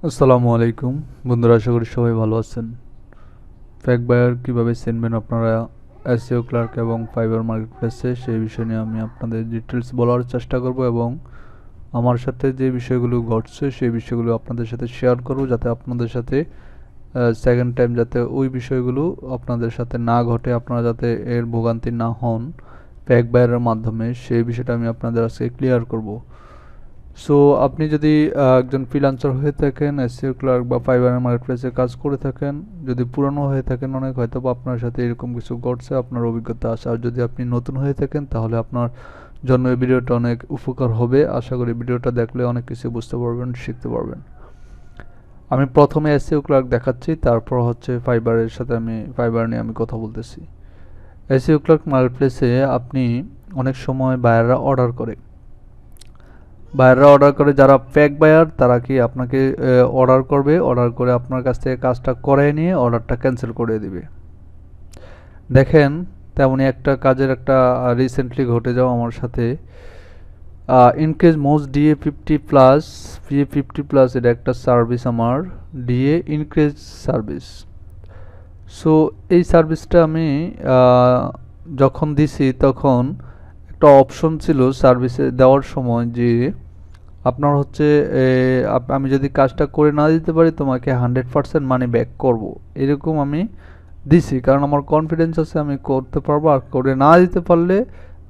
আসসালামু আলাইকুম বন্ধুরা, আশা করি সবাই ভালো আছেন। ফ্যাক বায়ার কীভাবে চিনবেন আপনারা এসইও ক্লার্ক এবং ফাইবার মার্কেটপ্লেসে, সেই বিষয় নিয়ে আমি আপনাদের ডিটেলস বলার চেষ্টা করব এবং আমার সাথে যে বিষয়গুলো ঘটছে সেই বিষয়গুলো আপনাদের সাথে শেয়ার করব, যাতে আপনাদের সাথে সেকেন্ড টাইম যাতে ওই বিষয়গুলো আপনাদের সাথে না ঘটে, আপনারা যাতে এর ভোগান্তি না হন ফ্যাক বায়ারের মাধ্যমে, সেই বিষয়টা আমি আপনাদের আজকে ক্লিয়ার করব। সো আপনি যদি একজন ফ্রিল্যান্সার হয়ে থাকেন, এসইও ক্লার্ক বা ফাইবার মার্কেটপ্লেসে কাজ করে থাকেন, যদি পুরনো হয়ে থাকেন অনেক, হয়তো বা আপনার সাথে এরকম কিছু ঘটছে, আপনার অভিজ্ঞতা আছে। আর যদি আপনি নতুন হয়ে থাকেন তাহলে আপনার জন্য এই ভিডিওটা অনেক উপকার হবে। আশা করি ভিডিওটা দেখলে অনেক কিছু বুঝতে পারবেন, শিখতে পারবেন। আমি প্রথমে এসইও ক্লার্ক দেখাচ্ছি, তারপর হচ্ছে ফাইবারের সাথে ফাইবার নিয়ে আমি কথা বলতেছি। এসইও ক্লার্ক মার্কেটপ্লেসে আপনি অনেক সময় বায়াররা অর্ডার করে, যারা ফেক বায়ার তারা কি আপনাকে অর্ডার করবে, অর্ডার করে আপনার কাছ থেকে কাজটা করায় নিয়ে অর্ডারটা ক্যান্সেল করে দিবে। দেখেন, তেমনই একটা কাজের একটা রিসেন্টলি ঘটে যাওয়া আমার সাথে। ইনকেস মোস্ট DA50+, এটা একটা সার্ভিস, আমার ডিএ ইনক্রিজ সার্ভিস। সো এই সার্ভিসটা আমি যখন দিছি তখন একটা অপশন ছিল সার্ভিসে দেওয়ার সময় যে আপনার হচ্ছে আমি যদি কাজটা করে না দিতে পারি তোমাকে 100% মানি ব্যাক করব, এরকম আমি দিছি, কারণ আমার কনফিডেন্স আছে আমি করতে পারবো। আর করে না দিতে পারলে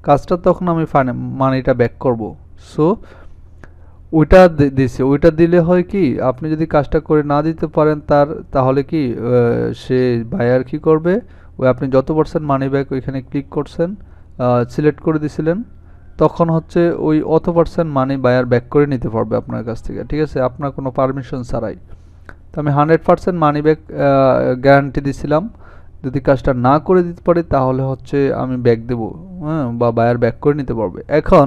কাজটা তখন আমি মানিটা ব্যাক করব। সো ওইটা দিছি। ওইটা দিলে হয় কি, আপনি যদি কাজটা করে না দিতে পারেন তাহলে কি সে বায়ার কি করবে, ওই আপনি যত পার্সেন্ট মানি ব্যাক ওইখানে ক্লিক করছেন, সিলেক্ট করে দিছিলেন, তখন হচ্ছে ওই অত পার্সেন্ট মানি বায়ার ব্যাক করে নিতে পারবে আপনার কাছ থেকে, ঠিক আছে, আপনার কোনো পারমিশন ছাড়াই। তো আমি 100% মানি ব্যাক গ্যারান্টি দিছিলাম। যদি কাজটা না করে দিতে পারি তাহলে হচ্ছে আমি ব্যাক দেবো, হ্যাঁ, বা বায়ার ব্যাক করে নিতে পারবে। এখন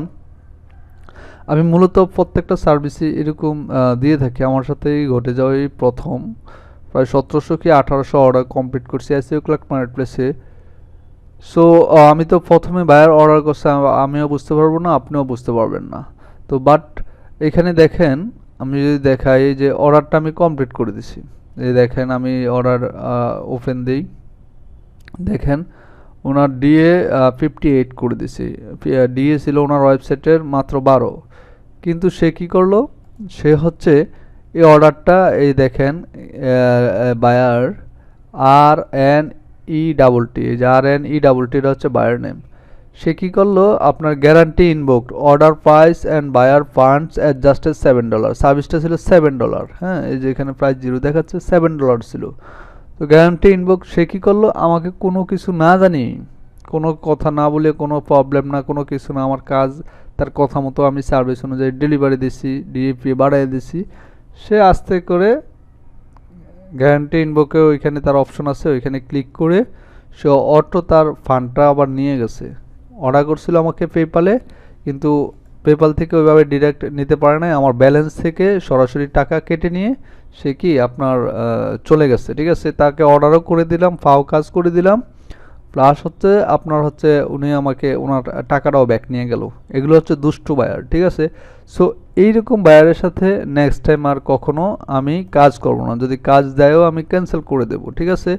আমি মূলত প্রত্যেকটা সার্ভিসই এরকম দিয়ে থাকি। আমার সাথেই ঘটে যাওয়া এই প্রথম প্রায় 1700 কি 1800 অর্ডার কমপ্লিট করছি এসইও ক্লার্ক মার্কেটপ্লেসে। সো আমি তো প্রথমে বায়ার অর্ডার করছি, আমিও বুঝতে পারবো না, আপনিও বুঝতে পারবেন না। তো বাট এখানে দেখেন, আমি যদি দেখাই যে অর্ডারটা আমি কমপ্লিট করে দিছি, এই দেখেন আমি অর্ডার ওপেন দিই, দেখেন ওনার ডিএ 58 করে দিছি। ডিএ ছিল ওনার ওয়েবসাইটের মাত্র 12, কিন্তু সে কি করলো, সে হচ্ছে এই অর্ডারটা, এই দেখেন বায়ার RNETT, এই যে RNETT হচ্ছে বায়ার নেম। সে কি করলো, আপনার guarantee invoked, order price and buyer funds adjusted $7, সার্ভিসটা ছিল $7, হ্যাঁ, এই যে এখানে প্রাইস 0 দেখাচ্ছে, $7 ছিল। তো গ্যারান্টি ইনভোক সে কী করলো, আমাকে কোনো কিছু না জানি, কোনো কথা না বলে, কোনো প্রবলেম না, কোনো কিছু না, আমার কাজ তার কথা মতো আমি সার্ভিস অনুযায়ী ডেলিভারি দিছি, ডিএপি বাড়াই দিছি। সে আস্তে করে গ্যারান্টি ইনভোকে ওইখানে তার অপশন আছে, ওইখানে ক্লিক করে সে অটো তার ফান্ডটা আবার নিয়ে গেছে। অর্ডার করছিল আমাকে পেপালে, কিন্তু পেপাল থেকে ওইভাবে ডিরেক্ট নিতে পারে নাই, আমার ব্যালেন্স থেকে সরাসরি টাকা কেটে নিয়ে সে কি আপনার চলে গেছে, ঠিক আছে। তাকে অর্ডারও করে দিলাম, ফাও কাজ করে দিলাম, প্লাস হচ্ছে আপনার হচ্ছে উনি আমাকে ওনার টাকাটাও ব্যাক নিয়ে গেল। এগুলো হচ্ছে দুষ্টু বায়ার, ঠিক আছে। সো এইরকম বায়ারের সাথে নেক্সট টাইম আর কখনো আমি কাজ করব না। যদি কাজ দেয়ও আমি ক্যান্সেল করে দেব, ঠিক আছে।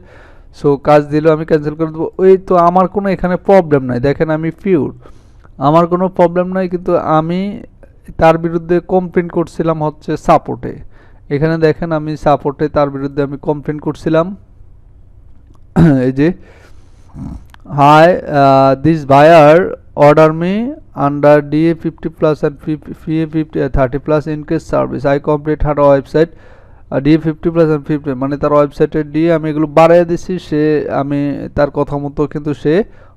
সো কাজ দিলেও আমি ক্যান্সেল করে দেবো। ওই তো আমার কোনো এখানে প্রবলেম নাই, দেখেন আমি পিওর, আমার কোনো প্রবলেম নাই, কিন্তু আমি তার বিরুদ্ধে কমপ্লেন করছিলাম হচ্ছে সাপোর্টে। এখানে দেখেন আমি সাপোর্টে তার বিরুদ্ধে আমি কমপ্লেন করছিলাম, এই যে hi this buyer order me under DA50+ and DA30+ in case service I complete her website DA50+ and 50, মানে তার ওয়েবসাইটের দিয়ে আমি এগুলো বাড়াই দিছি। আমি তার কথা মতো, কিন্তু সে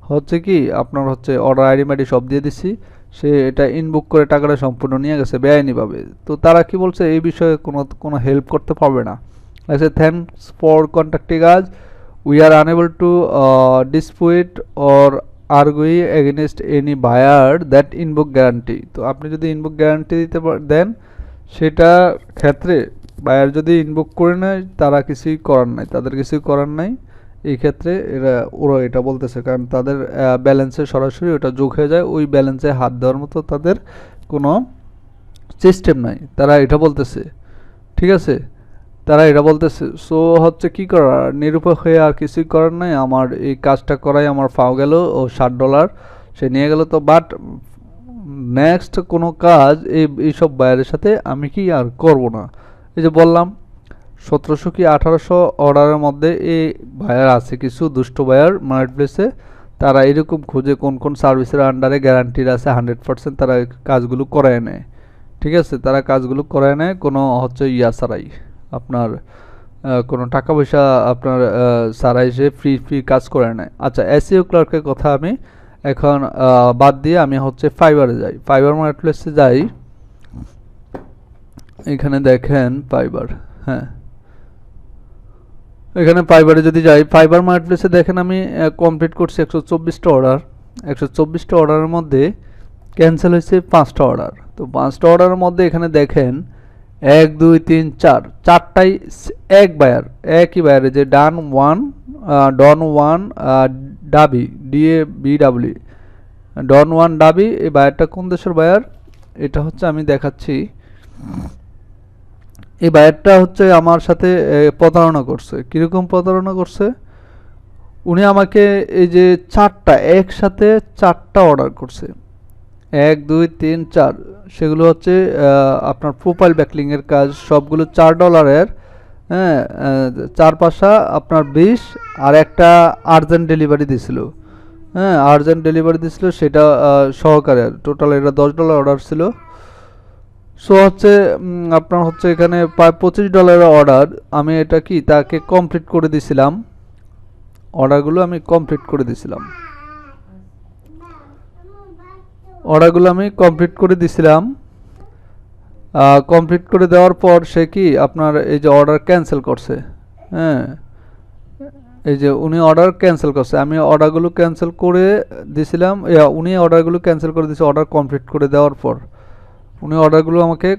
হচ্ছে কি আপনার হচ্ছে অর্ডার আইডি মাইডি সব দিয়ে দিছি, সে এটা ইনবুক করে টাকাটা সম্পূর্ণ নিয়ে গেছে বেআইনিভাবে। তো তারা কি বলছে, এই বিষয়ে কোনো হেল্প করতে পারবে না। আচ্ছা, thanks for contacting us, we are unable to dispute or argue against any buyer that invoke guarantee. তো আপনি যদি ইনবুক গ্যারান্টি দেন, সেটা ক্ষেত্রে বায়ার যদি ইনবুক করে নেয় তারা কিছুই করার নাই, তাদের কিছুই করার নাই এই ক্ষেত্রে। ওরা এটা বলতেছে, কারণ তাদের ব্যালেন্সে সরাসরি ওটা যোগ হয়ে যায়, ওই ব্যালেন্সে হাত দেওয়ার মতো তাদের কোনো সিস্টেম নাই, তারা এটা বলতেছে, ঠিক আছে। তারা এটা বলতেছে। সো হচ্ছে কি করার, নিরুপায় হয়ে আর কিছুই করার নাই, আমার এই কাজটা করাই আমার ফাও গেল, ও $60 সে নিয়ে গেল। তো বাট নেক্সট কোনো কাজ এইসব বায়ারের সাথে আমি কি আর করব না। এই যে বললাম 1700 কি 1800 অর্ডারের মধ্যে এই বায়ার আছে, কিছু দুষ্ট বায়ার মার্কেট প্লেসে, তারা এরকম খুঁজে কোন কোন সার্ভিসের আন্ডারে গ্যারান্টির আছে 100%, তারা কাজগুলো করায় নেয়। ঠিক আছে, তারা কাজগুলো করায় নেয় কোনো হচ্ছে ছাড়াই, আপনার কোনো টাকা পয়সা আপনার ছাড়াই সে ফ্রি ফ্রি কাজ করে নেয়। আচ্ছা, এসইও ক্লার্কের কথা আমি এখন বাদ দিয়ে আমি হচ্ছে ফাইবারে যাই, ফাইবার মার্কেট প্লেসে যাই। এখানে দেখেন ফাইবার, হ্যাঁ এখানে ফাইবারে যদি যাই, ফাইবার মার্কেট প্লেসে দেখেন আমি কমপ্লিট করছি 124টা অর্ডার। 124টা অর্ডারের মধ্যে ক্যান্সেল হয়েছে 5টা অর্ডার। তো 5টা অর্ডারের মধ্যে এখানে দেখেন 1 2 3 4, চারটাই এক বায়ার, একই বায়ারে, যে ডন ওয়ান ডাবি, DABW, ডন ওয়ান ডাবি। এই বায়ারটা কোন দেশের বায়ার এটা হচ্ছে আমি দেখাচ্ছি। এই বায়ারটা হচ্ছে আমার সাথে প্রতারণা করছে। কীরকম প্রতারণা করছে, উনি আমাকে এই যে একসাথে 4টা অর্ডার করছে, 1 2 3 4, সেগুলো হচ্ছে আপনার প্রোফাইল ব্যাকলিংয়ের কাজ, সবগুলো $4। হ্যাঁ, 4 5 আপনার 20, আর একটা আর্জেন্ট ডেলিভারি দিছিল। হ্যাঁ, আর্জেন্ট ডেলিভারি দিছিল, সেটা সহকারে টোটাল এটা $10 অর্ডার ছিল। সো হচ্ছে আপনার হচ্ছে এখানে প্রায় $25 অর্ডার, আমি এটা কি তাকে কমপ্লিট করে দিছিলাম, অর্ডারগুলো আমি কমপ্লিট করে দিছিলাম, কমপ্লিট করে দেওয়ার পর সে কি আপনার এই যে অর্ডার ক্যান্সেল করছে। হ্যাঁ, এই যে উনি অর্ডার ক্যান্সেল করছে, আমি অর্ডারগুলো ক্যান্সেল করে দিছিলাম, উনি অর্ডারগুলো ক্যান্সেল করে দিয়েছে। অর্ডার কমপ্লিট করে দেওয়ার পর উনি অর্ডারগুলো আমাকে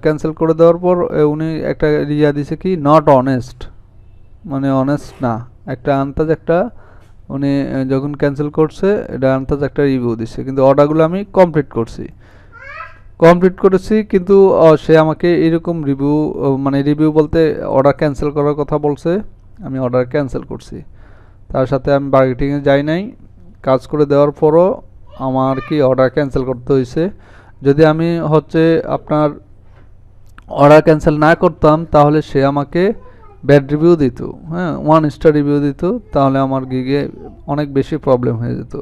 ক্যান্সেল করে দেওয়ার পর উনি একটা দিছে কি নট অনেস্ট, মানে অনেস্ট না, একটা আন্তাজ একটা, উনি যখন ক্যান্সেল করছে এটা আন্তাজ একটা রিভিউ দিচ্ছে। কিন্তু অর্ডারগুলো আমি কমপ্লিট করেছি, কিন্তু সে আমাকে এরকম রিভিউ, মানে রিভিউ বলতে অর্ডার ক্যান্সেল করার কথা বলছে। আমি অর্ডার ক্যান্সেল করছি, তার সাথে আমি বার্গেটিংয়ে যাই নাই। কাজ করে দেওয়ার পরও আমার কি অর্ডার ক্যান্সেল করতে হয়েছে। যদি আমি হচ্ছে আপনার অর্ডার ক্যান্সেল না করতাম তাহলে সে আমাকে ব্যাড রিভিউ দিত, হ্যাঁ 1 স্টার রিভিউ দিত, তাহলে আমার গিগে অনেক বেশি প্রবলেম হয়ে যেত।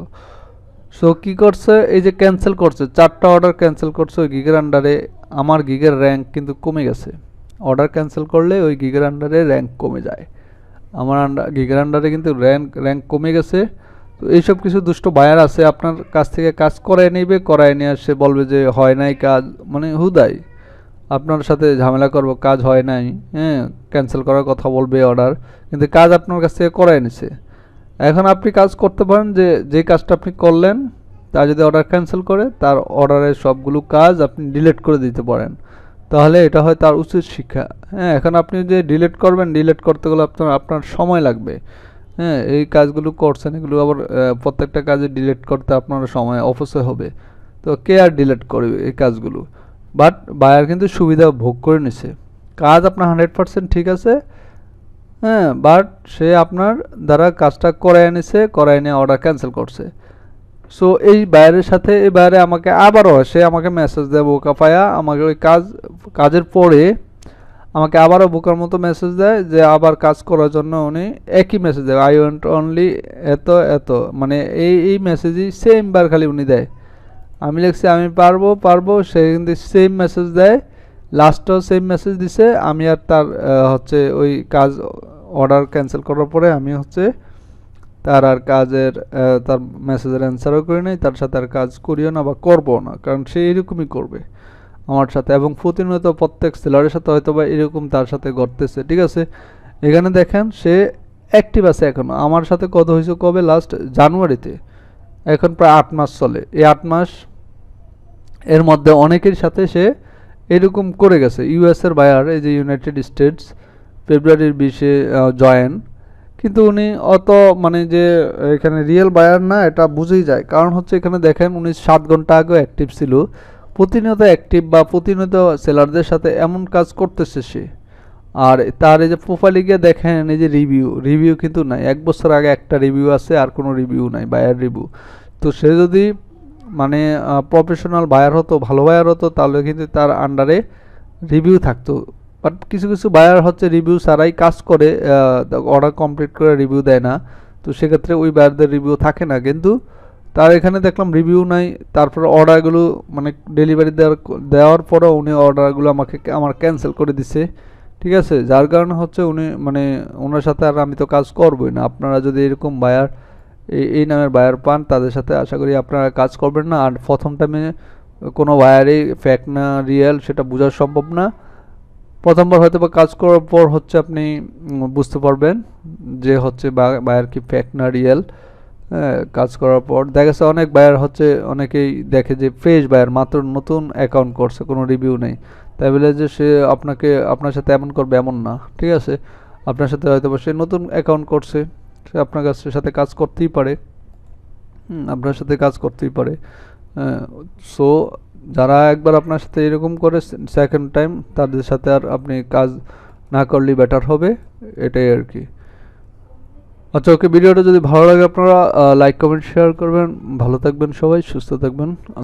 সো কী করছে, এই যে ক্যান্সেল করছে 4টা অর্ডার ক্যান্সেল করছে ওই গিগের আন্ডারে, আমার গিগের র্যাঙ্ক কিন্তু কমে গেছে। অর্ডার ক্যান্সেল করলে ওই গিগের আন্ডারে র্যাঙ্ক কমে যায়, আমার গিগের আন্ডারে কিন্তু র্যাঙ্ক কমে গেছে। তো এইসব কিছু দুষ্ট বায়ার আছে, আপনার কাছ থেকে কাজ করায় নেবে, করায় নিয়ে আসে বলবে যে হয় নাই কাজ, মানে হুদাই আপনার সাথে ঝামেলা করবো, কাজ হয় নাই, হ্যাঁ ক্যান্সেল করার কথা বলবে অর্ডার, কিন্তু কাজ আপনার কাছ থেকে করায় নিছে। এখন আপনি কাজ করতে পারেন যে কাজটা আপনি করলেন, তা যদি অর্ডার ক্যান্সেল করে তার অর্ডারের সবগুলো কাজ আপনি ডিলিট করে দিতে পারেন, তাহলে এটা হয় তার উচিত শিক্ষা। হ্যাঁ, এখন আপনি যে ডিলিট করবেন, ডিলিট করতে গেলে আপনার সময় লাগবে। হ্যাঁ, এই কাজগুলো করছেন, এগুলো আবার প্রত্যেকটা কাজে ডিলিট করতে আপনার সময় অপচয় হবে, তো কে আর ডিলিট করবে এই কাজগুলো। বাট বায়ার কিন্তু সুবিধা ভোগ করে নিছে, কাজ আপনার 100% ঠিক আছে, হ্যাঁ বাট সে আপনার দ্বারা কাজটা করায় এনেছে, করায় নিয়ে অর্ডার ক্যান্সেল করছে। সো এই বায়ারের সাথে এই বায়ারে আমাকে আবারও সে আমাকে মেসেজ দেয় বোকা পায়া, আমাকে ওই কাজের পরে আমাকে আবারও বোকার মতো মেসেজ দেয় যে আবার কাজ করার জন্য উনি একই মেসেজ দেয়, আই ওয়ান্ট অনলি এত এত, মানে এই মেসেজই সেম বার খালি উনি দেয়। আমি লিখছি আমি পারবো, সে কিন্তু সেম মেসেজ দেয়, লাস্টও সেম মেসেজ দিছে। আমি আর তার হচ্ছে ওই কাজ অর্ডার ক্যান্সেল করার পরে আমি হচ্ছে তার আর কাজের তার মেসেজের অ্যান্সারও করি নাই, তার সাথে আর কাজ করিও না বা করবো না, কারণ সে এরকমই করবে আমার সাথে, এবং প্রতিনিয়ত প্রত্যেক সেলারের সাথে হয়তো বা এরকম তার সাথে ঘটতেছে। ঠিক আছে, এখানে দেখেন সে অ্যাক্টিভ আছে এখনও, আমার সাথে কথা হয়েছে কবে, লাস্ট জানুয়ারিতে, এখন প্রায় 8 মাস চলে। এই 8 মাস এর মধ্যে অনেকের সাথে সে এরকম করে গেছে। ইউএসের বায়ার, এই যে ইউনাইটেড স্টেটস, ফেব্রুয়ারির 20-এ জয়েন, কিন্তু উনি অত মানে যে এখানে রিয়েল বায়ার না এটা বুঝেই যায়, কারণ হচ্ছে এখানে দেখেন উনি 7 ঘন্টা আগেও অ্যাক্টিভ ছিল, প্রতিনিয়ত অ্যাক্টিভ বা প্রতিনিয়ত সেলারদের সাথে এমন কাজ করতেছে সে। আর তার এই যে প্রোফাইলে গিয়ে দেখেন এই যে রিভিউ কিন্তু নাই, 1 বছর আগে একটা রিভিউ আছে আর কোনো রিভিউ নাই, বায়ার রিভিউ। তো সে যদি মানে প্রফেশনাল বায়ার হতো, ভালো বায়ার হতো, তাহলে কিন্তু তার আন্ডারে রিভিউ থাকতো। বাট কিছু কিছু বায়ার হচ্ছে রিভিউ ছাড়াই কাজ করে, অর্ডার কমপ্লিট করে রিভিউ দেয় না, তো সেক্ষেত্রে ওই বায়ারদের রিভিউ থাকে না। কিন্তু তার এখানে দেখলাম রিভিউ নাই, তারপরে অর্ডারগুলো মানে ডেলিভারি দেওয়ার পরেও উনি অর্ডারগুলো আমার ক্যান্সেল করে দিছে, ঠিক আছে। যার কারণে হচ্ছে উনি মানে ওনার সাথে আর আমি তো কাজ করবই না। আপনারা যদি এরকম বায়ার এই নামের বায়ার পান, তাদের সাথে আশা করি আপনারা কাজ করবেন না। আর প্রথম টাইমে কোনো বায়ারই ফেক না রিয়েল সেটা বোঝা সম্ভব না। প্রথমবার হয়তো বা কাজ করার পর হচ্ছে আপনি বুঝতে পারবেন যে হচ্ছে বায়ার কি ফেক না রিয়েল। কাজ করার পর দেখা গেছে অনেক বায়ার হচ্ছে, অনেকেই দেখে যে ফ্রেশ বায়ার, মাত্র নতুন অ্যাকাউন্ট করছে, কোনো রিভিউ নেই, তাই বলে যে সে আপনার সাথে এমন করবে এমন না, ঠিক আছে। আপনার সাথে হয়তো বা সে নতুন অ্যাকাউন্ট করছে, সে আপনার সাথে কাজ করতেই পারে, আপনার সাথে কাজ করতেই পারে। সো যারা একবার আপনার সাথে এরকম করে সেকেন্ড টাইম, তাদের সাথে আর আপনি কাজ না করলেই বেটার হবে, এটাই আর কি। আচ্ছা ওকে, ভিডিওটা যদি ভালো লাগে আপনারা লাইক কমেন্ট শেয়ার করবেন। ভালো থাকবেন সবাই, সুস্থ থাকবেন।